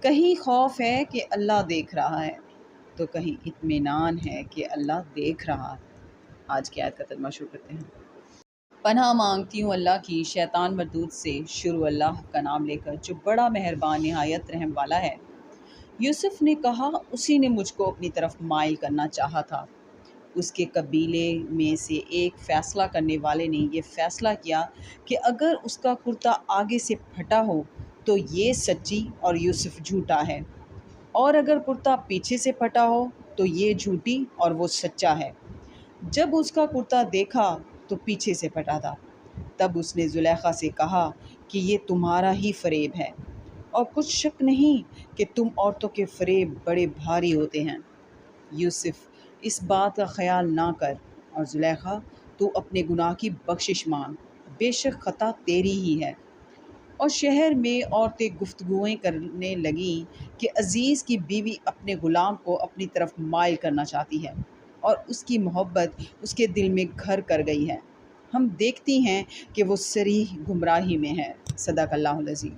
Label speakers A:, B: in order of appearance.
A: کہیں خوف ہے کہ اللہ دیکھ رہا ہے، تو کہیں اطمینان ہے کہ اللہ دیکھ رہا ہے۔ آج کی آیت کا ترجمہ شروع کرتے ہیں۔ پناہ مانگتی ہوں اللہ کی شیطان مردود سے۔ شروع اللہ کا نام لے کر جو بڑا مہربان نہایت رحم والا ہے۔ یوسف نے کہا اسی نے مجھ کو اپنی طرف مائل کرنا چاہا تھا۔ اس کے قبیلے میں سے ایک فیصلہ کرنے والے نے یہ فیصلہ کیا کہ اگر اس کا کرتا آگے سے پھٹا ہو تو یہ سچی اور یوسف جھوٹا ہے، اور اگر کرتا پیچھے سے پھٹا ہو تو یہ جھوٹی اور وہ سچا ہے۔ جب اس کا کرتا دیکھا تو پیچھے سے پھٹا تھا، تب اس نے زلیخا سے کہا کہ یہ تمہارا ہی فریب ہے، اور کچھ شک نہیں کہ تم عورتوں کے فریب بڑے بھاری ہوتے ہیں۔ یوسف اس بات کا خیال نہ کر، اور زلیخا تو اپنے گناہ کی بخشش مانگ، بے شک خطا تیری ہی ہے۔ اور شہر میں عورتیں گفتگویں کرنے لگیں کہ عزیز کی بیوی اپنے غلام کو اپنی طرف مائل کرنا چاہتی ہے، اور اس کی محبت اس کے دل میں گھر کر گئی ہے۔ ہم دیکھتی ہیں کہ وہ صریح گمراہی میں ہے۔ صدق اللہ العظیم۔